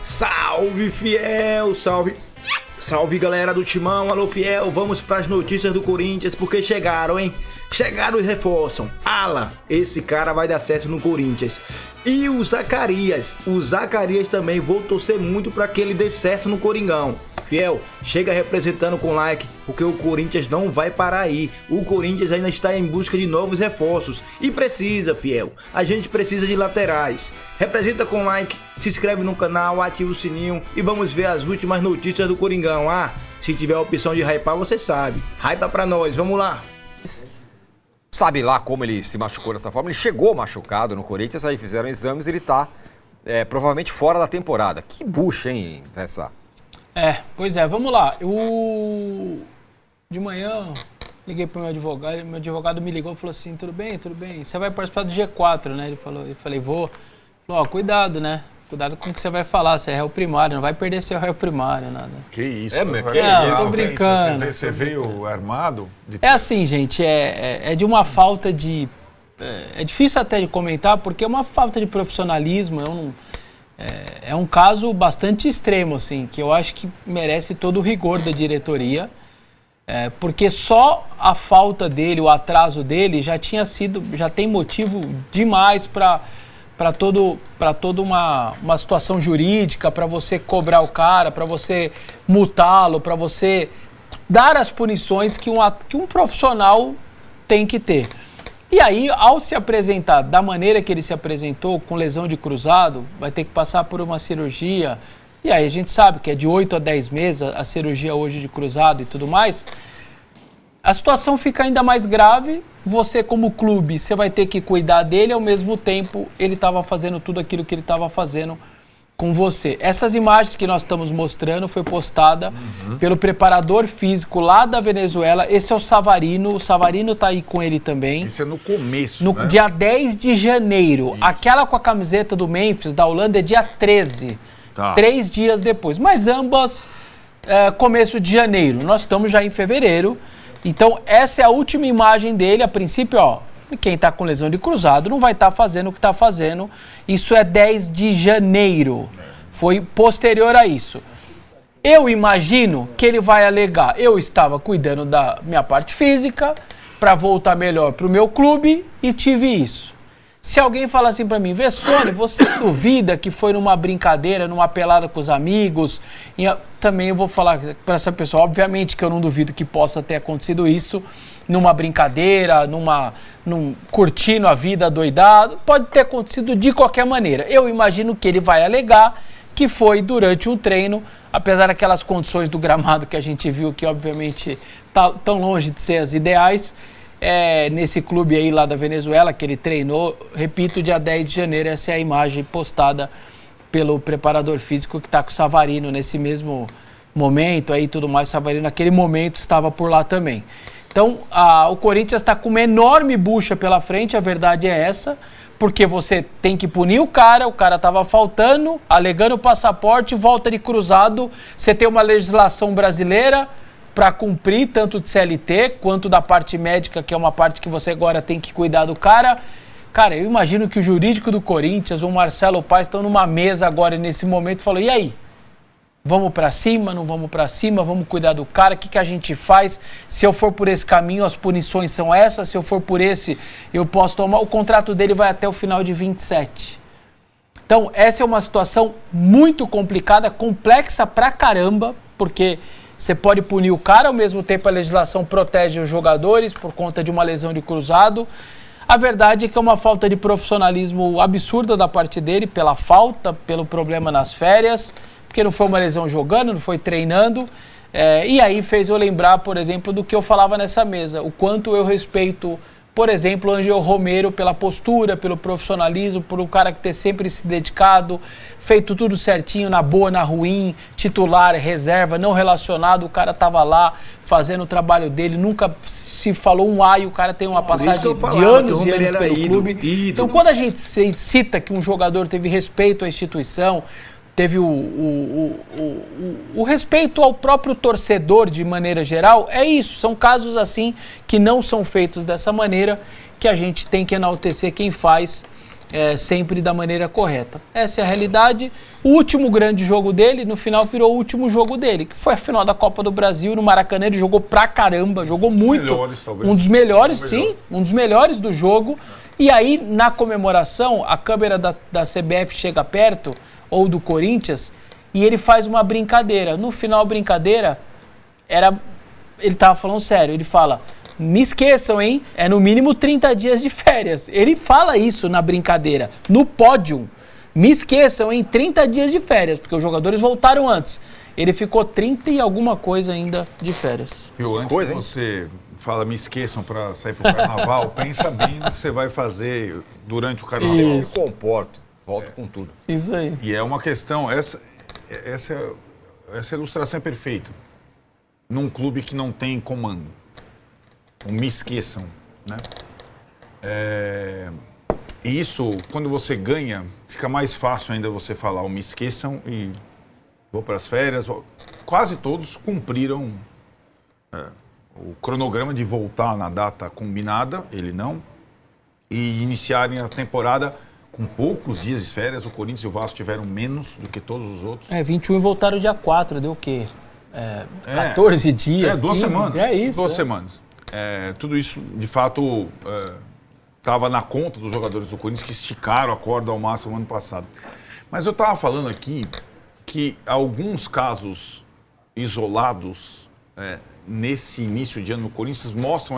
Salve, fiel! Salve! Salve, galera do Timão! Alô, fiel! Vamos para as notícias do Corinthians, porque chegaram, hein? Chegaram e reforçam. Alan, esse cara vai dar certo no Corinthians. E o Zacarias também, vou torcer muito para que ele dê certo no Coringão. Fiel, chega representando com like, porque o Corinthians não vai parar aí. O Corinthians ainda está em busca de novos reforços. E precisa, fiel. A gente precisa de laterais. Representa com like, se inscreve no canal, ativa o sininho e vamos ver as últimas notícias do Coringão. Se tiver a opção de hypar, você sabe. Hypa pra nós, vamos lá. Sabe lá como ele se machucou dessa forma? Ele chegou machucado no Corinthians, aí fizeram exames e ele tá provavelmente fora da temporada. Que bucha, hein, Vessa? Pois é, vamos lá. De manhã, liguei pro meu advogado me ligou e falou assim, tudo bem, você vai participar do G4, né? Eu falei, vou. Ele falou, cuidado, né? Cuidado com o que você vai falar, você é réu primário, não vai perder seu réu primário, nada. Que isso? Tô brincando. Você veio armado? É assim, gente, é de uma falta de... É difícil até de comentar, porque é uma falta de profissionalismo, é um caso bastante extremo, assim, que eu acho que merece todo o rigor da diretoria, porque só a falta dele, o atraso dele, já tem motivo demais para toda uma situação jurídica, para você cobrar o cara, para você multá-lo, para você dar as punições que um profissional tem que ter. E aí, ao se apresentar da maneira que ele se apresentou, com lesão de cruzado, vai ter que passar por uma cirurgia. E aí a gente sabe que é de 8 a 10 meses a cirurgia hoje de cruzado e tudo mais. A situação fica ainda mais grave. Você, como clube, você vai ter que cuidar dele, ao mesmo tempo ele estava fazendo tudo aquilo que ele estava fazendo com você. Essas imagens que nós estamos mostrando foi postada pelo preparador físico lá da Venezuela. Esse é o Savarino está aí com ele também. Isso é no começo, no né? dia 10 de janeiro. Isso. Aquela com a camiseta do Memphis, da Holanda, é dia 13. Tá. 3 dias depois. Mas ambas, começo de janeiro. Nós estamos já em fevereiro. Então, essa é a última imagem dele. A princípio, quem está com lesão de cruzado não vai estar fazendo o que está fazendo. Isso é 10 de janeiro. Foi posterior a isso. Eu imagino que ele vai alegar. Eu estava cuidando da minha parte física para voltar melhor para o meu clube e tive isso. Se alguém fala assim para mim, Vessone, você duvida que foi numa brincadeira, numa pelada com os amigos? Também eu vou falar para essa pessoa, obviamente que eu não duvido que possa ter acontecido isso, numa brincadeira, curtindo a vida doidado, pode ter acontecido de qualquer maneira. Eu imagino que ele vai alegar que foi durante um treino, apesar daquelas condições do gramado que a gente viu, que obviamente tão longe de ser as ideais, nesse clube aí lá da Venezuela, que ele treinou, repito, dia 10 de janeiro, essa é a imagem postada pelo preparador físico que está com o Savarino nesse mesmo momento aí tudo mais. O Savarino naquele momento estava por lá também. Então, o Corinthians está com uma enorme bucha pela frente, a verdade é essa, porque você tem que punir o cara estava faltando, alegando o passaporte, volta de cruzado, você tem uma legislação brasileira para cumprir, tanto de CLT quanto da parte médica, que é uma parte que você agora tem que cuidar do cara. Cara, eu imagino que o jurídico do Corinthians, o Marcelo Paes, estão numa mesa agora nesse momento e falou, e aí? Vamos para cima, não vamos para cima, vamos cuidar do cara, o que a gente faz? Se eu for por esse caminho, as punições são essas, se eu for por esse, eu posso tomar... O contrato dele vai até o final de 27. Então, essa é uma situação muito complicada, complexa pra caramba, porque você pode punir o cara, ao mesmo tempo a legislação protege os jogadores por conta de uma lesão de cruzado. A verdade é que é uma falta de profissionalismo absurda da parte dele, pela falta, pelo problema nas férias, porque não foi uma lesão jogando, não foi treinando. E aí fez eu lembrar, por exemplo, do que eu falava nessa mesa, o quanto eu respeito, por exemplo, o Angel Romero pela postura, pelo profissionalismo, por um cara que ter sempre se dedicado, feito tudo certinho, na boa, na ruim, titular, reserva, não relacionado, o cara estava lá fazendo o trabalho dele, nunca se falou um A e o cara tem uma passagem de anos e anos pelo clube. Então, quando a gente cita que um jogador teve respeito à instituição, teve o respeito ao próprio torcedor de maneira geral, é isso, são casos assim que não são feitos dessa maneira, que a gente tem que enaltecer quem faz sempre da maneira correta. Essa é a realidade. O último grande jogo dele, no final, virou o último jogo dele, que foi a final da Copa do Brasil no Maracanã. Ele jogou pra caramba, jogou muito. Melhores, talvez. Um dos melhores, sim, um dos melhores do jogo. E aí, na comemoração, a câmera da CBF chega perto, ou do Corinthians, e ele faz uma brincadeira. No final, a brincadeira ele tava falando sério, ele fala: me esqueçam, hein? É no mínimo 30 dias de férias. Ele fala isso na brincadeira, no pódio. Me esqueçam, hein? 30 dias de férias, porque os jogadores voltaram antes. Ele ficou 30 e alguma coisa ainda de férias. Viu, antes coisa, que você fala, me esqueçam para sair pro carnaval, pensa bem no que você vai fazer durante o carnaval. Eu me comporto, volto com tudo. Isso aí. E é uma questão, essa ilustração é perfeita. Num clube que não tem comando. Me esqueçam, né? E isso, quando você ganha, fica mais fácil ainda você falar, me esqueçam e vou para as férias. Quase todos cumpriram o cronograma de voltar na data combinada, ele não, e iniciarem a temporada com poucos dias de férias. O Corinthians e o Vasco tiveram menos do que todos os outros. 21 e voltaram dia 4, deu o quê? 14 dias, 2 15, semanas. É isso. 2 semanas. Tudo isso, de fato, estava na conta dos jogadores do Corinthians que esticaram a corda ao máximo ano passado. Mas eu estava falando aqui que alguns casos isolados nesse início de ano no Corinthians mostram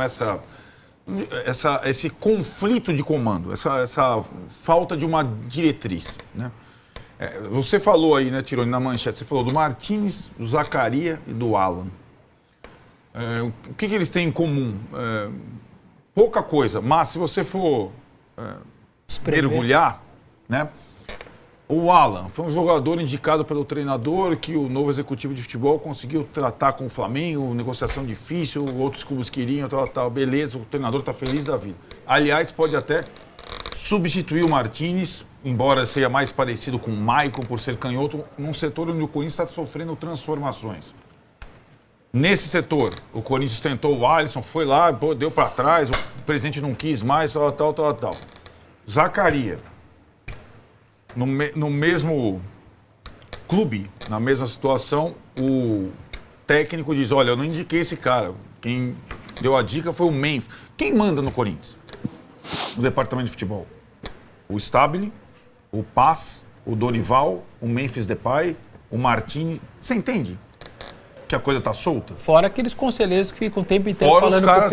esse conflito de comando, essa falta de uma diretriz, né? Você falou aí, né, Tironi, na manchete, você falou do Martins, do Zaccaria e do Alan. O que eles têm em comum? Pouca coisa, mas se você for mergulhar, né? O Alan foi um jogador indicado pelo treinador que o novo executivo de futebol conseguiu tratar com o Flamengo, negociação difícil, outros clubes queriam, tal, beleza, o treinador está feliz da vida. Aliás, pode até substituir o Martins, embora seja mais parecido com o Maicon por ser canhoto, num setor onde o Corinthians está sofrendo transformações. Nesse setor, o Corinthians tentou o Alisson, foi lá, deu para trás, o presidente não quis mais, tal. Zaccaria, no mesmo clube, na mesma situação, o técnico diz, olha, eu não indiquei esse cara, quem deu a dica foi o Memphis. Quem manda no Corinthians? O departamento de futebol. O Stabile, o Paz, o Dorival, o Memphis Depay, o Martini. Você entende que a coisa tá solta? Fora aqueles conselheiros que ficam o tempo inteiro Fora falando os caras...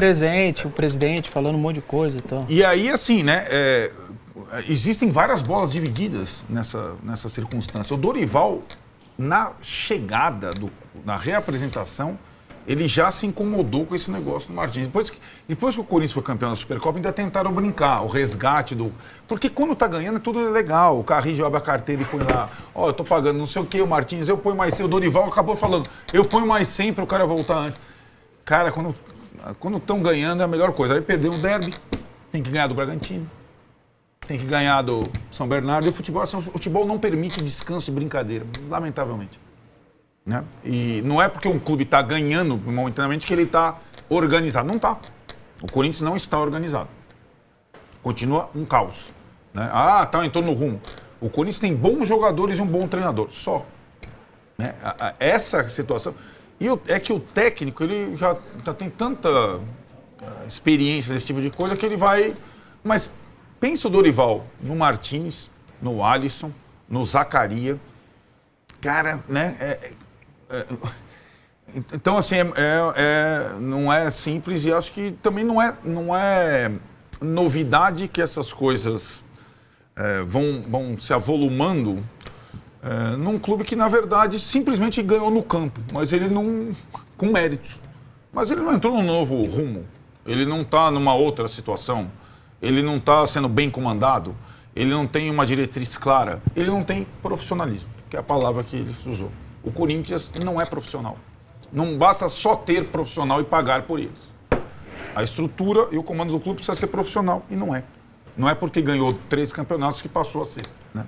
com o presidente, falando um monte de coisa e tal. E aí, assim, né, existem várias bolas divididas nessa circunstância. O Dorival, na chegada, na reapresentação, ele já se incomodou com esse negócio do Martins. Depois que o Corinthians foi campeão da Supercopa, ainda tentaram brincar, o resgate do... Porque quando tá ganhando, tudo é legal. O Carrillo abre a carteira e põe lá, eu tô pagando não sei o quê, o Martins, eu ponho mais 100. O Dorival acabou falando, eu ponho mais 100 para o cara voltar antes. Cara, quando estão ganhando é a melhor coisa. Aí perdeu o derby, tem que ganhar do Bragantino, tem que ganhar do São Bernardo. E o futebol não permite descanso e brincadeira, lamentavelmente. Né? E não é porque um clube está ganhando momentaneamente que ele está organizado. Não está. O Corinthians não está organizado. Continua um caos. Né? Entrou no rumo. O Corinthians tem bons jogadores e um bom treinador. Só. Né? Essa situação... E é que o técnico ele já tem tanta experiência desse tipo de coisa que ele vai... Mas pensa o Dorival no Martins, no Alisson, no Zaccaria. Cara, né... Então, assim, não é simples e acho que também não é novidade que essas coisas vão se avolumando num clube que, na verdade, simplesmente ganhou no campo, mas ele não... com méritos. Mas ele não entrou num novo rumo, ele não está numa outra situação, ele não está sendo bem comandado, ele não tem uma diretriz clara, ele não tem profissionalismo, que é a palavra que ele usou. O Corinthians não é profissional. Não basta só ter profissional e pagar por eles. A estrutura e o comando do clube precisa ser profissional e não é. Não é porque ganhou 3 campeonatos que passou a ser. Né?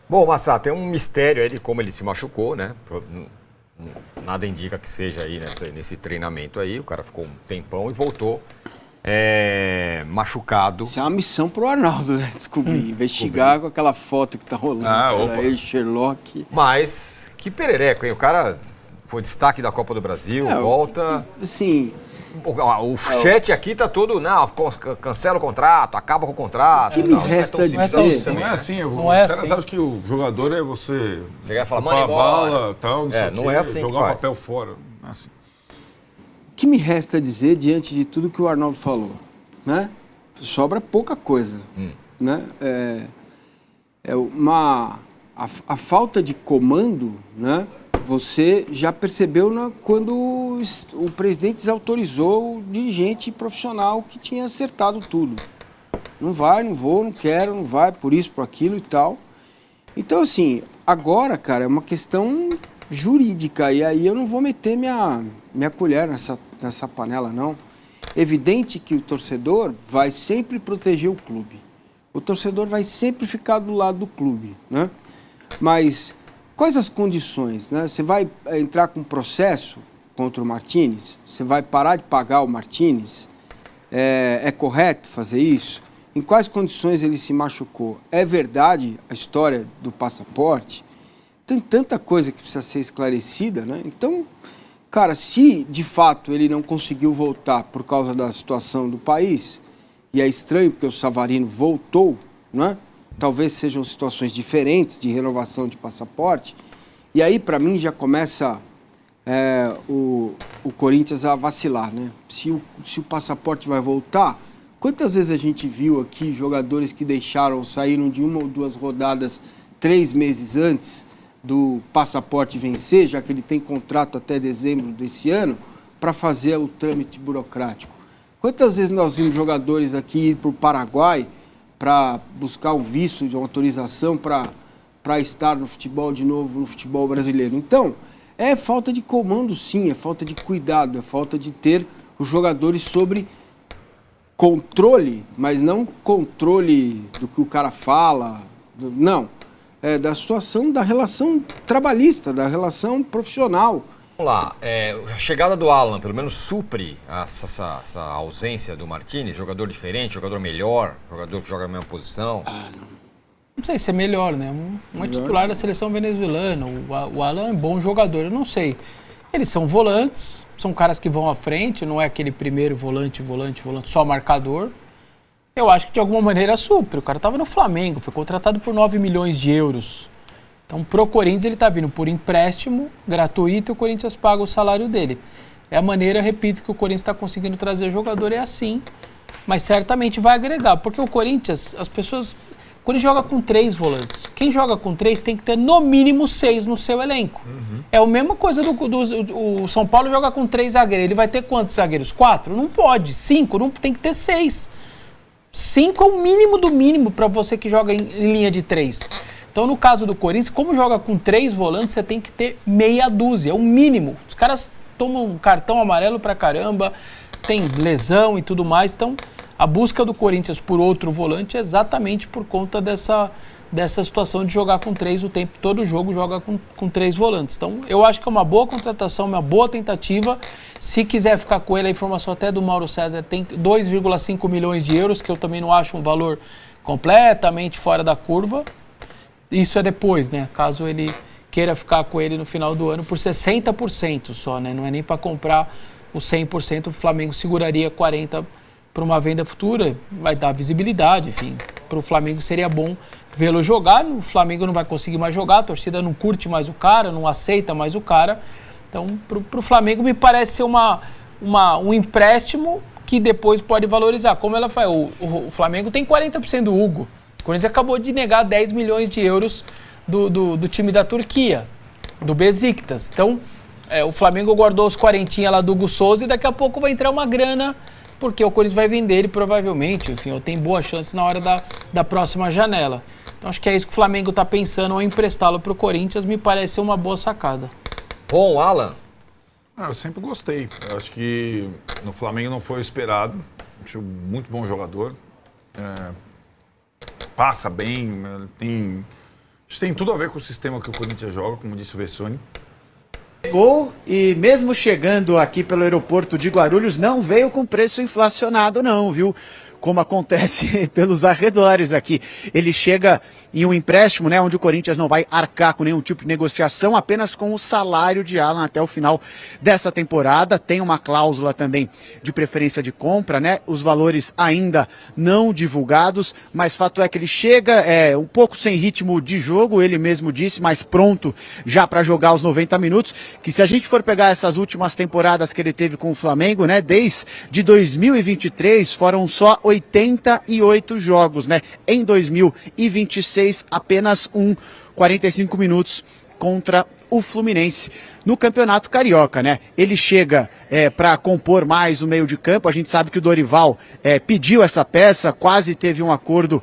Bom, Massá, tem um mistério aí de como ele se machucou, né? Nada indica que seja aí nesse treinamento aí. O cara ficou um tempão e voltou machucado. Isso é uma missão pro Arnaldo, né? Descobrir, investigar com aquela foto que tá rolando. Era ele, Sherlock. Mas que perereco, hein? O cara foi destaque da Copa do Brasil, volta... Assim... O chat aqui tá todo, não, cancela o contrato, acaba com o contrato. O que me resta dizer... Não é assim, não é os caras assim. sabem que o jogador é você... Chegar e falar, ocupar manda a embora. bala, tal, não sei o não quê, é assim que jogar o faz. papel fora. Não é assim. O que me resta dizer diante de tudo que o Arnaldo falou, né? Sobra pouca coisa, né? A falta de comando, né? Você já percebeu quando o presidente desautorizou o dirigente profissional que tinha acertado tudo. Não vai, não vou, não quero, não vai, por isso, por aquilo e tal. Então, assim, agora, cara, é uma questão jurídica. E aí eu não vou meter minha colher nessa panela, não. Evidente que o torcedor vai sempre proteger o clube. O torcedor vai sempre ficar do lado do clube, né? Mas quais as condições, né? Você vai entrar com processo contra o Martínez? Você vai parar de pagar o Martínez? É correto fazer isso? Em quais condições ele se machucou? É verdade a história do passaporte? Tem tanta coisa que precisa ser esclarecida, né? Então, cara, se de fato ele não conseguiu voltar por causa da situação do país, e é estranho porque o Savarino voltou, né? Talvez sejam situações diferentes de renovação de passaporte, e aí para mim já começa o Corinthians a vacilar, né? Se o passaporte vai voltar, quantas vezes a gente viu aqui jogadores que saíram de uma ou duas rodadas 3 meses antes do passaporte vencer, já que ele tem contrato até dezembro desse ano, para fazer o trâmite burocrático? Quantas vezes nós vimos jogadores aqui ir para o Paraguai para buscar o visto de autorização para estar no futebol de novo, no futebol brasileiro? Então, é falta de comando, sim, é falta de cuidado, é falta de ter os jogadores sobre controle, mas não controle do que o cara fala, não. É da situação da relação trabalhista, da relação profissional. Vamos lá, a chegada do Alan pelo menos supre essa ausência do Martínez, jogador diferente, jogador melhor, jogador que joga na mesma posição. Não sei se é melhor, né? Um é titular da seleção venezuelana, o Alan é bom jogador, eu não sei. Eles são volantes, são caras que vão à frente, não é aquele primeiro volante, só marcador. Eu acho que de alguma maneira supre. O cara estava no Flamengo, foi contratado por 9 milhões de euros. Então, pro Corinthians, ele está vindo por empréstimo gratuito e o Corinthians paga o salário dele. É a maneira, repito, que o Corinthians está conseguindo trazer jogador, é assim. Mas certamente vai agregar, porque o Corinthians, o Corinthians joga com 3 volantes. Quem joga com 3 tem que ter no mínimo 6 no seu elenco. É a mesma coisa o São Paulo joga com 3 zagueiros. Ele vai ter quantos zagueiros? 4? Não pode. 5? Não, tem que ter 6. 5 é o mínimo do mínimo para você que joga em linha de 3. Então, no caso do Corinthians, como joga com 3 volantes, você tem que ter meia dúzia, é o mínimo. Os caras tomam um cartão amarelo pra caramba, tem lesão e tudo mais. Então, a busca do Corinthians por outro volante é exatamente por conta dessa situação de jogar com 3 o tempo. Todo jogo joga com 3 volantes. Então, eu acho que é uma boa contratação, uma boa tentativa. Se quiser ficar com ele, a informação até do Mauro César tem 2,5 milhões de euros, que eu também não acho um valor completamente fora da curva. Isso é depois, né? Caso ele queira ficar com ele no final do ano por 60% só, né? Não é nem para comprar os 100%, o Flamengo seguraria 40% para uma venda futura, vai dar visibilidade, enfim. Para o Flamengo seria bom vê-lo jogar, o Flamengo não vai conseguir mais jogar, a torcida não curte mais o cara, não aceita mais o cara. Então, para o Flamengo me parece ser um empréstimo que depois pode valorizar. Como ela faz, o Flamengo tem 40% do Hugo. O Corinthians acabou de negar 10 milhões de euros do time da Turquia, do Besiktas. Então, o Flamengo guardou os 40 lá do Hugo Souza e daqui a pouco vai entrar uma grana, porque o Corinthians vai vender ele provavelmente. Enfim, tem boa chance na hora da próxima janela. Então, acho que é isso que o Flamengo está pensando ao emprestá-lo para o Corinthians. Me parece uma boa sacada. Bom, Alan? Eu sempre gostei. Eu acho que no Flamengo não foi esperado. Acho muito bom jogador. Passa bem, tem tudo a ver com o sistema que o Corinthians joga, como disse o Vessone. chegou e mesmo chegando aqui pelo aeroporto de Guarulhos, não veio com preço inflacionado não, viu? Como acontece pelos arredores aqui. Ele chega em um empréstimo, né, onde o Corinthians não vai arcar com nenhum tipo de negociação, apenas com o salário de Alan até o final dessa temporada. Tem uma cláusula também de preferência de compra, né? Os valores ainda não divulgados, mas fato é que ele chega um pouco sem ritmo de jogo, ele mesmo disse, mas pronto já para jogar os 90 minutos, que se a gente for pegar essas últimas temporadas que ele teve com o Flamengo, né, desde 2023 foram só 88 jogos, né? Em 2026, apenas 45 minutos contra o Fluminense no Campeonato Carioca, né? Ele chega para compor mais o meio de campo. A gente sabe que o Dorival pediu essa peça, quase teve um acordo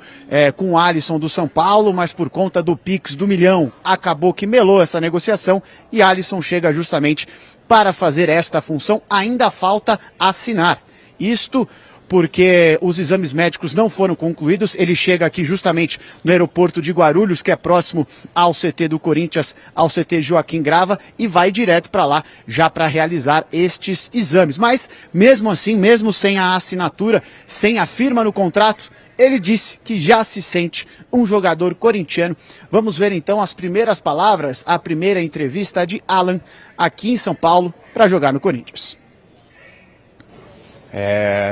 com o Alisson do São Paulo, mas por conta do Pix do milhão, acabou que melou essa negociação e Alisson chega justamente para fazer esta função. Ainda falta assinar. Isto porque os exames médicos não foram concluídos. Ele chega aqui justamente no aeroporto de Guarulhos, que é próximo ao CT do Corinthians, ao CT Joaquim Grava, e vai direto para lá já para realizar estes exames. Mas, mesmo assim, mesmo sem a assinatura, sem a firma no contrato, ele disse que já se sente um jogador corintiano. Vamos ver então as primeiras palavras, a primeira entrevista de Alan aqui em São Paulo para jogar no Corinthians.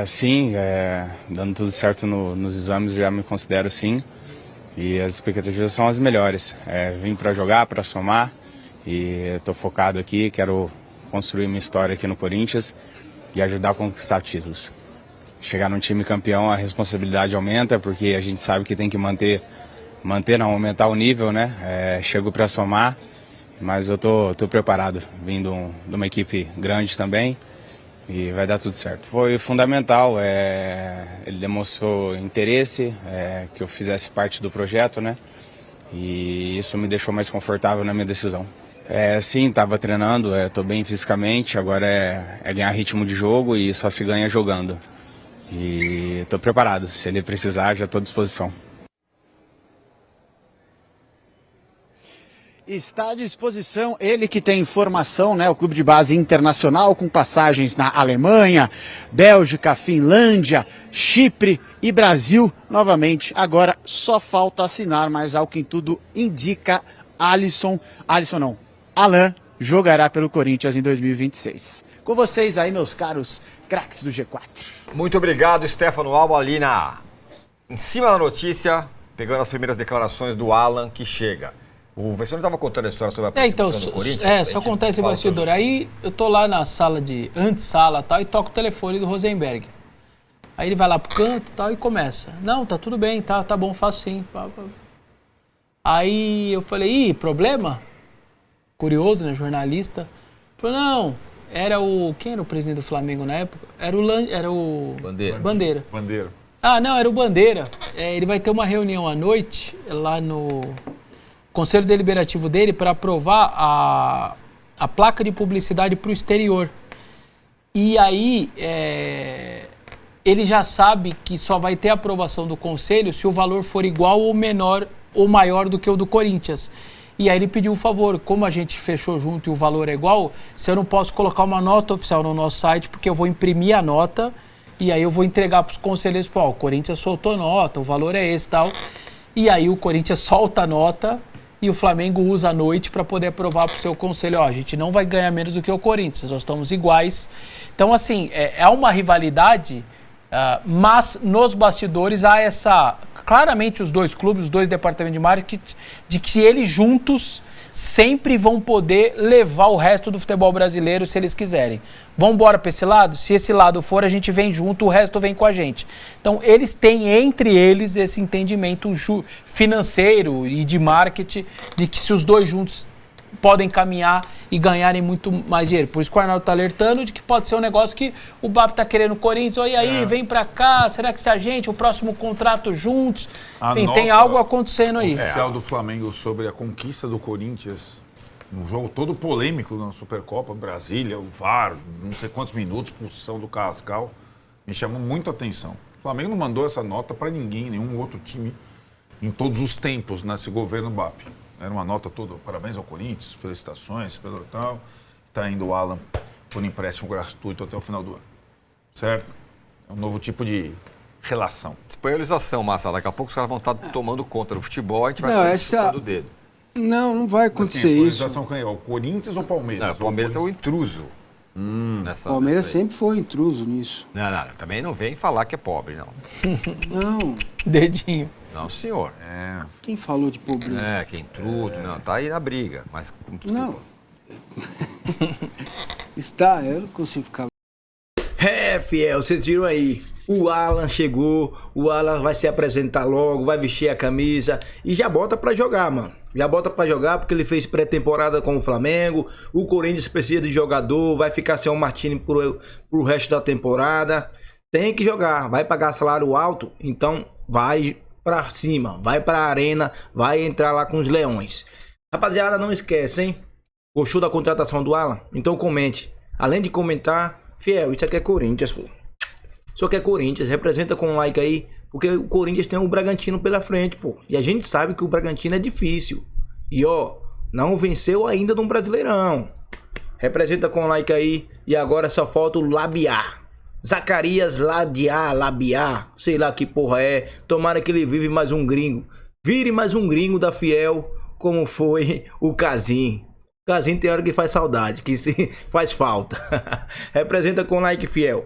Sim, dando tudo certo nos exames, já me considero sim, e as expectativas são as melhores. Vim para jogar, para somar, e estou focado aqui, quero construir minha história aqui no Corinthians e ajudar a conquistar títulos. Chegar num time campeão, a responsabilidade aumenta, porque a gente sabe que tem que não aumentar o nível, né? Chego para somar, mas eu tô preparado, vindo de uma equipe grande também. E vai dar tudo certo. Foi fundamental, ele demonstrou interesse, que eu fizesse parte do projeto, né? E isso me deixou mais confortável na minha decisão. Sim, estava treinando, estou bem fisicamente, agora é ganhar ritmo de jogo e só se ganha jogando. E estou preparado, se ele precisar, já estou à disposição. Está à disposição ele que tem formação, né? O clube de base internacional com passagens na Alemanha, Bélgica, Finlândia, Chipre e Brasil novamente. Agora só falta assinar, mas ao que tudo indica, Alan jogará pelo Corinthians em 2026. Com vocês aí, meus caros craques do G4. Muito obrigado, Stefano Alba, ali em cima da notícia, pegando as primeiras declarações do Alan que chega. O Vessone estava contando a história sobre a participação do Corinthians. Só contar esse bastidor. Aí eu tô lá na sala antessala tal, e toco o telefone do Rosenberg. Aí ele vai lá pro canto tal, e começa. Não, tá tudo bem, tá bom, faço sim. Aí eu falei, problema? Curioso, né, jornalista. Falou, não, quem era o presidente do Flamengo na época? Era o Bandeira. Ah, não, era o Bandeira. Ele vai ter uma reunião à noite lá no Conselho Deliberativo dele para aprovar a placa de publicidade para o exterior. E aí, ele já sabe que só vai ter aprovação do Conselho se o valor for igual ou menor ou maior do que o do Corinthians. E aí ele pediu um favor, como a gente fechou junto e o valor é igual, se eu não posso colocar uma nota oficial no nosso site, porque eu vou imprimir a nota e aí eu vou entregar para os conselheiros, o Corinthians soltou nota, o valor é esse e tal. E aí o Corinthians solta a nota e o Flamengo usa a noite para poder aprovar para o seu conselho, a gente não vai ganhar menos do que o Corinthians, nós estamos iguais. Então, assim, é uma rivalidade, mas nos bastidores há claramente os dois clubes, os dois departamentos de marketing, de que eles juntos sempre vão poder levar o resto do futebol brasileiro se eles quiserem. Vamos embora para esse lado? Se esse lado for, a gente vem junto, o resto vem com a gente. Então, eles têm entre eles esse entendimento financeiro e de marketing de que se os dois juntos podem caminhar e ganharem muito mais dinheiro. Por isso que o Arnaldo está alertando de que pode ser um negócio que o BAP está querendo o Corinthians, e aí, vem para cá, será que se a gente, o próximo contrato juntos? Enfim, tem algo acontecendo aí. O oficial do Flamengo sobre a conquista do Corinthians, um jogo todo polêmico na Supercopa, Brasília, o VAR, não sei quantos minutos, expulsão do Carrascal, me chamou muito a atenção. O Flamengo não mandou essa nota para ninguém, nenhum outro time em todos os tempos nesse governo BAP. Era uma nota toda, parabéns ao Corinthians, felicitações, pelo tal. tá indo o Alan por empréstimo gratuito até o final do ano. Certo? É um novo tipo de relação. Espanholização, Massa. Daqui a pouco os caras vão estar tomando conta do futebol, a gente vai chutando o dedo. Não vai acontecer isso. Quem é? O Corinthians ou o Palmeiras? Não, o Palmeiras é o intruso. O Palmeiras sempre foi intruso nisso. Não, também não vem falar que é pobre, não. Não. Dedinho. Não, senhor. Quem falou de pobreza? Que é intruso, não, tá aí na briga. Mas não. Está, eu não consigo ficar. Fiel, vocês viram aí. O Alan chegou, o Alan vai se apresentar logo, vai vestir a camisa e já bota pra jogar, mano. Já bota pra jogar porque ele fez pré-temporada com o Flamengo. O Corinthians precisa de jogador, vai ficar sem o Martini pro resto da temporada. Tem que jogar, vai pagar salário alto, então vai pra cima, vai pra arena, vai entrar lá com os leões. Rapaziada, não esquece, hein? Gostou da contratação do Alan? Então comente. Além de comentar, Fiel, isso aqui é Corinthians, pô. Isso aqui é Corinthians, representa com um like aí, porque o Corinthians tem o Bragantino pela frente, pô. E a gente sabe que o Bragantino é difícil. E ó, não venceu ainda no Brasileirão. Representa com um like aí. E agora só falta o Labiar. Zacarias Labiar. Sei lá que porra é. Tomara que ele vive mais um gringo. Vire mais um gringo da Fiel, como foi o Casim. O Casim tem hora que faz saudade, que faz falta. Representa com like, Fiel.